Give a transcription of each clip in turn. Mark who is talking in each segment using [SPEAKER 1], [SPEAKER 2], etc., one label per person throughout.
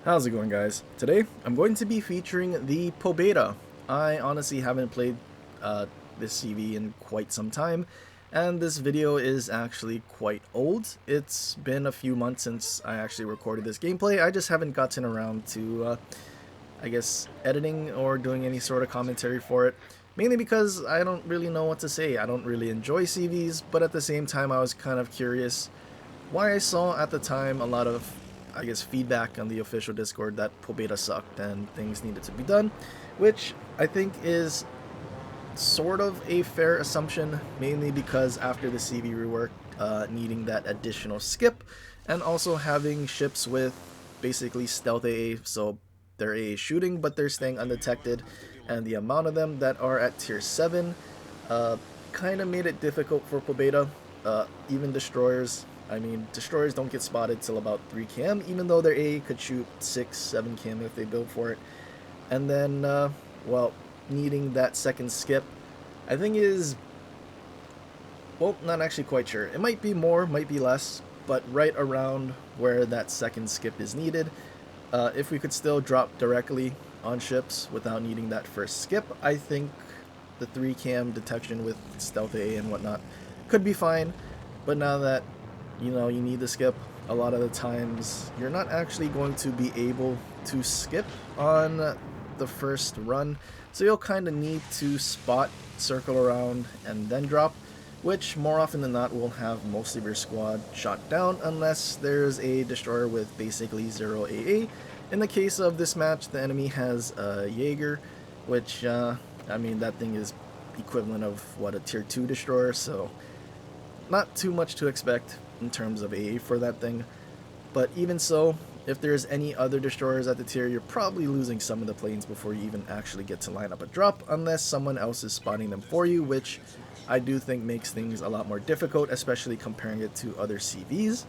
[SPEAKER 1] How's it going, guys? Today I'm going to be featuring the Pobeda. I honestly haven't played uh, this CV in quite some time, and this video is actually quite old. It's been a few months since I actually recorded this gameplay. I just haven't gotten around to, I guess, editing or doing any sort of commentary for it. Mainly because I don't really know what to say. I don't really enjoy CVs, but at the same time I was kind of curious why I saw at the time a lot of, I guess, feedback on the official Discord that Pobeda sucked and things needed to be done, which I think is sort of a fair assumption, mainly because after the CV rework, needing that additional skip, and also having ships with basically stealth AA, so they're AA shooting, but they're staying undetected, and the amount of them that are at tier 7 uh, kind of made it difficult for Pobeda. Even destroyers, I mean, destroyers don't get spotted till about 3 km, even though their AA could shoot 6, 7 km if they build for it. And then, well, needing that second skip, I think is, well, not actually quite sure. It might be more, might be less, but right around where that second skip is needed. If we could still drop directly on ships without needing that first skip, I think the 3 cam detection with stealth A and whatnot could be fine. But now that you need the skip, a lot of the times you're not actually going to be able to skip on the first run, so you'll kind of need to spot, circle around, and then drop, which more often than not will have most of your squad shot down unless there's a destroyer with basically 0 AA. In the case of this match, the enemy has a Jaeger, which, I mean, that thing is equivalent of, what, a tier 2 destroyer, so not too much to expect in terms of AA for that thing. But even so, if there's any other destroyers at the tier, you're probably losing some of the planes before you even actually get to line up a drop, unless someone else is spotting them for you, which I do think makes things a lot more difficult, especially comparing it to other CVs.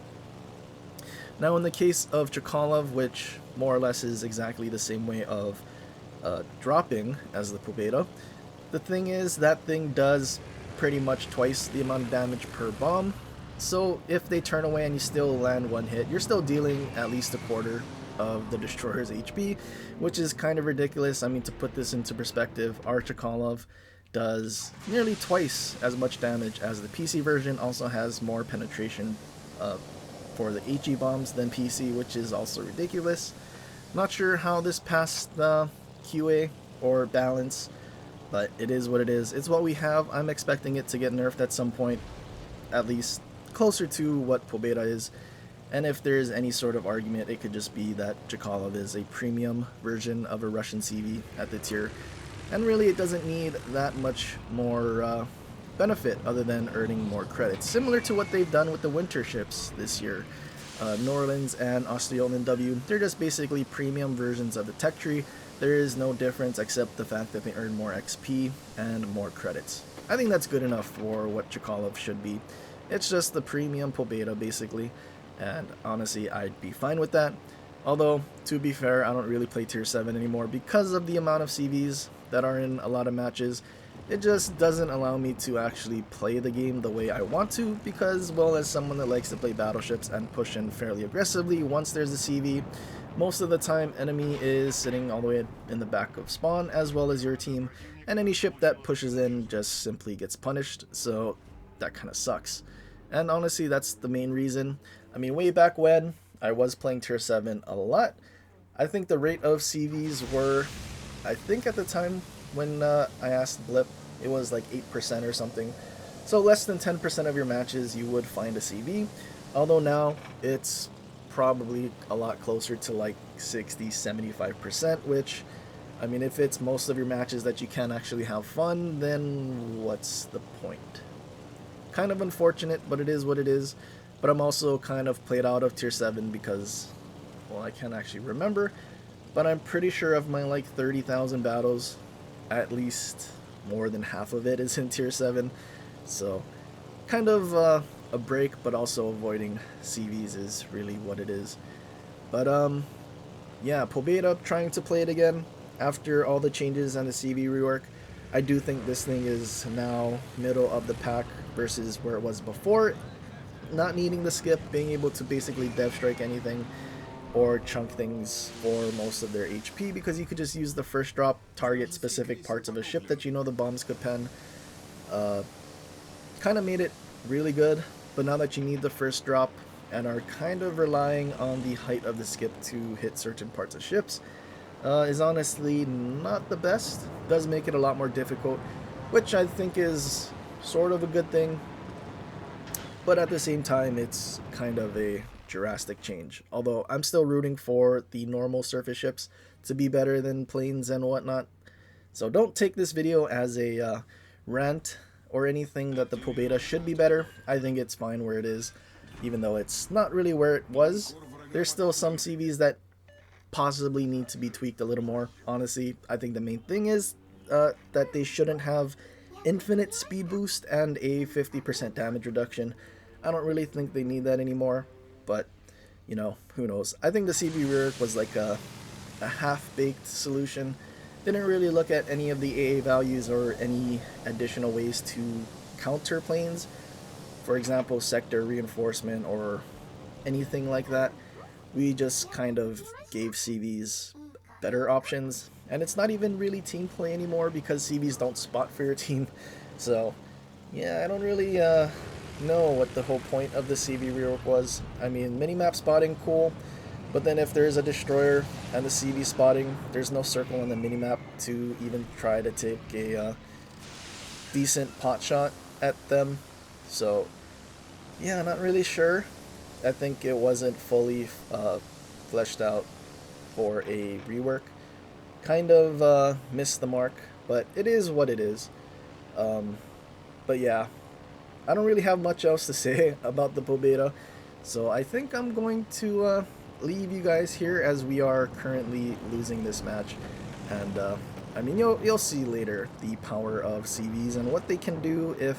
[SPEAKER 1] Now in the case of Chkalov, which more or less is exactly the same way of dropping as the Pobeda, the thing is that thing does pretty much twice the amount of damage per bomb. So if they turn away and you still land one hit, you're still dealing at least a quarter of the destroyer's HP, which is kind of ridiculous. I mean, to put this into perspective, our Chkalov does nearly twice as much damage as the PC version, also has more penetration for the HE bombs than PC, which is also ridiculous. Not sure how this passed the QA or balance, but it is what it is. It's what we have. I'm expecting it to get nerfed at some point, at least closer to what Pobeda is. And if there's any sort of argument, it could just be that Chkalov is a premium version of a Russian CV at the tier. And really, it doesn't need that much more benefit other than earning more credits. Similar to what they've done with the winter ships this year. Norlands and Australian W, they're just basically premium versions of the tech tree. There is no difference except the fact that they earn more XP and more credits. I think that's good enough for what Chkalov should be. It's just the premium Pobeda basically, and honestly I'd be fine with that. Although, to be fair, I don't really play tier 7 anymore because of the amount of CVs that are in a lot of matches. It just doesn't allow me to actually play the game the way I want to because, well, as someone that likes to play battleships and push in fairly aggressively once there's a CV, most of the time enemy is sitting all the way in the back of spawn as well as your team, and any ship that pushes in just simply gets punished, so that kind of sucks. And honestly, that's the main reason. I mean, way back when I was playing tier 7 a lot, I think the rate of CVs were, I think at the time when I asked Blip, it was like 8% or something. So less than 10% of your matches you would find a CV, although now it's probably a lot closer to like 60-75%, which, I mean, if it's most of your matches that you can actually have fun, then what's the point? Kind of unfortunate, but it is what it is. But I'm also kind of played out of tier 7 because, well, I can't actually remember, but I'm pretty sure of my like 30,000 battles, at least more than half of it is in tier 7. So kind of a break, but also avoiding CVs is really what it is. But yeah, Pobeda trying to play it again after all the changes and the CV rework. I do think this thing is now middle of the pack versus where it was before. Not needing the skip, being able to basically dev strike anything, or chunk things for most of their HP, because you could just use the first drop, target specific parts of a ship that you know the bombs could pen. Kind of made it really good, but now that you need the first drop and are kind of relying on the height of the skip to hit certain parts of ships, is honestly not the best. Does make it a lot more difficult, which I think is sort of a good thing, but at the same time it's kind of a drastic change. Although I'm still rooting for the normal surface ships to be better than planes and whatnot. So don't take this video as a rant or anything that the Pobeda should be better. I think it's fine where it is, even though it's not really where it was. There's still some CVs that possibly need to be tweaked a little more. Honestly, I think the main thing is that they shouldn't have infinite speed boost and a 50% damage reduction. I don't really think they need that anymore, but you know, who knows. I think the CV rework was like a half-baked solution. Didn't really look at any of the AA values or any additional ways to counter planes. For example, sector reinforcement or anything like that. We just kind of gave CVs better options, and it's not even really team play anymore because CVs don't spot for your team. So yeah, I don't really know what the whole point of the CV rework was. I mean, minimap spotting, cool, but then if there's a destroyer and the CV spotting, there's no circle on the minimap to even try to take a decent pot shot at them. So yeah, not really sure. I think it wasn't fully fleshed out for a rework. Kind of missed the mark, but it is what it is. But yeah, I don't really have much else to say about the Pobeda, so I think I'm going to leave you guys here as we are currently losing this match. And I mean, you'll see later the power of CVs and what they can do if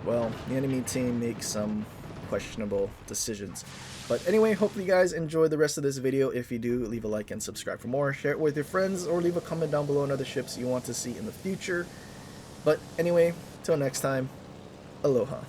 [SPEAKER 1] well, the enemy team makes some questionable decisions. But anyway, hope you guys enjoyed the rest of this video. If you do, leave a like and subscribe for more. Share it with your friends or leave a comment down below on other ships you want to see in the future. But anyway, till next time, aloha.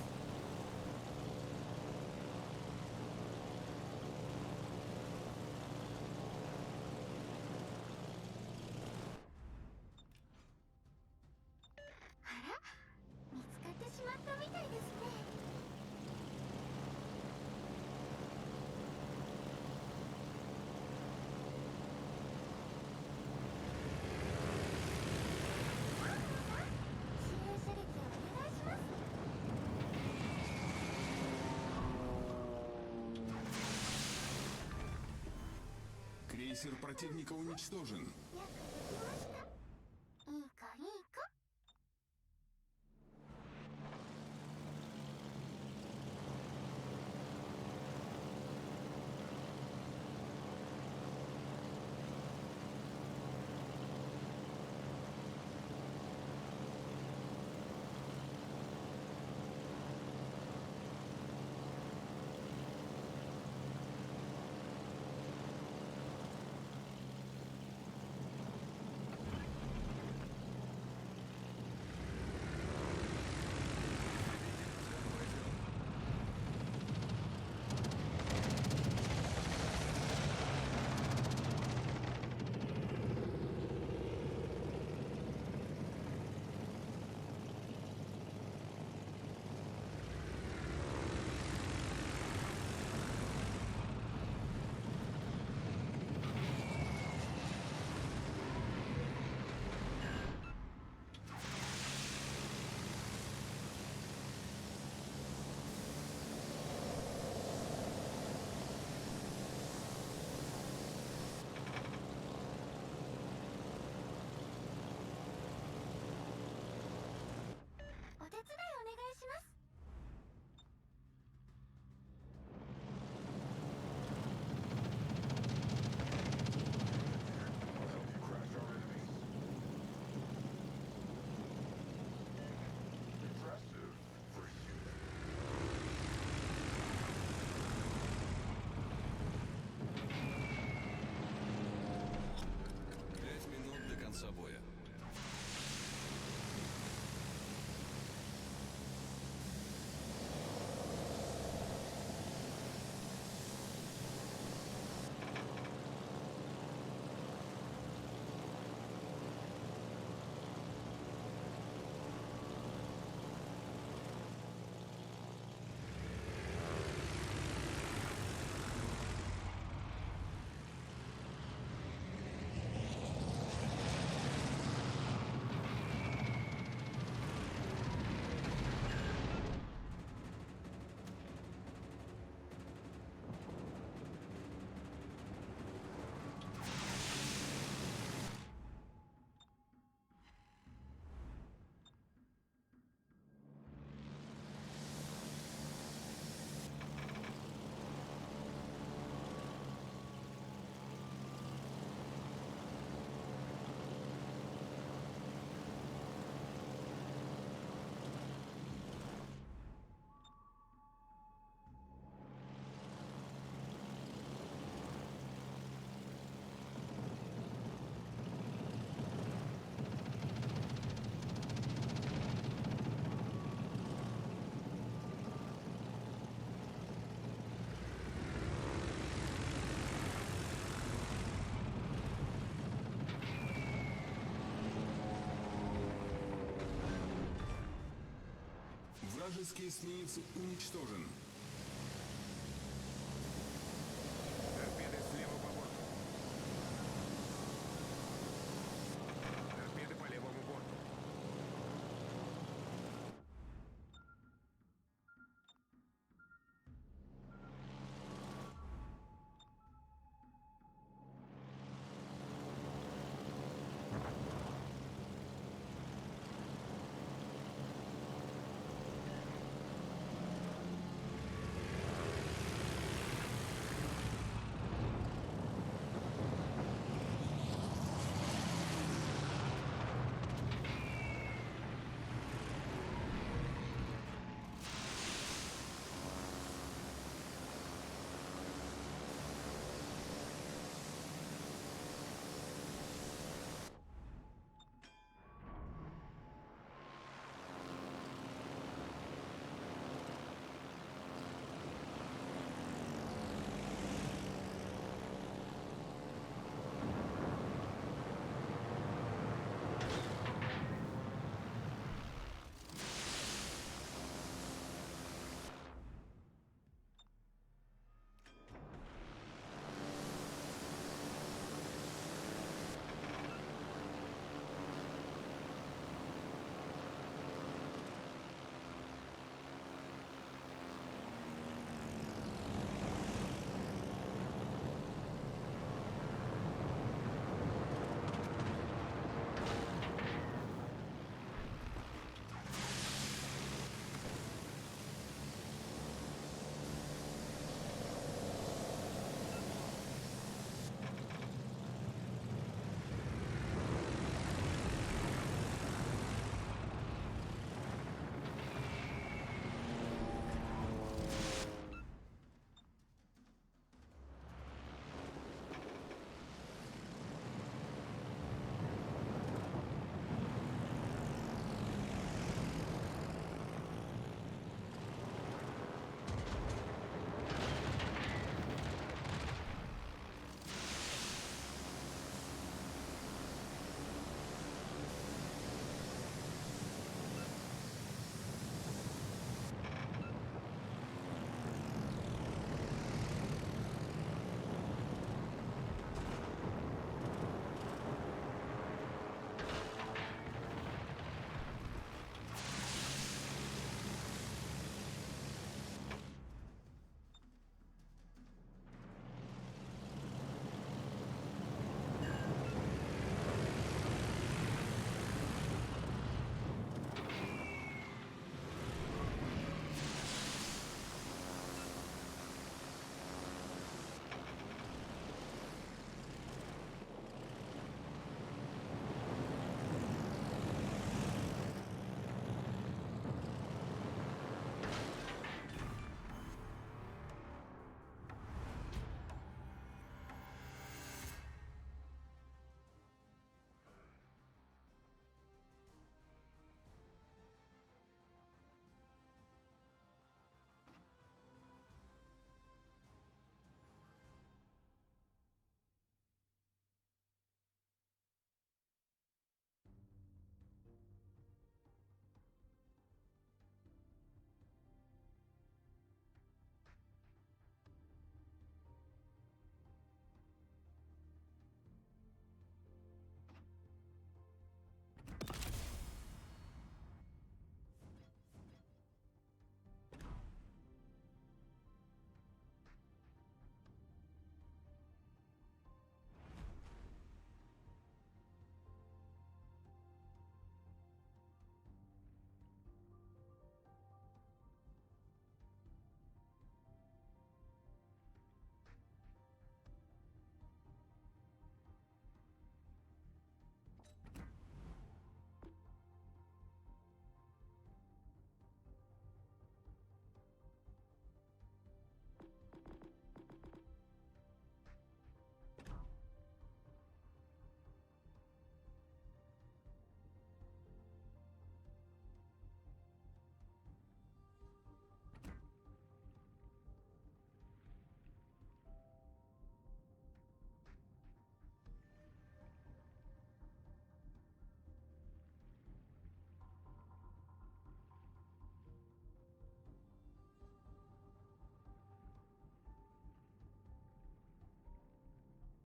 [SPEAKER 2] Крейсер противника уничтожен. Вражеский эсминец уничтожен.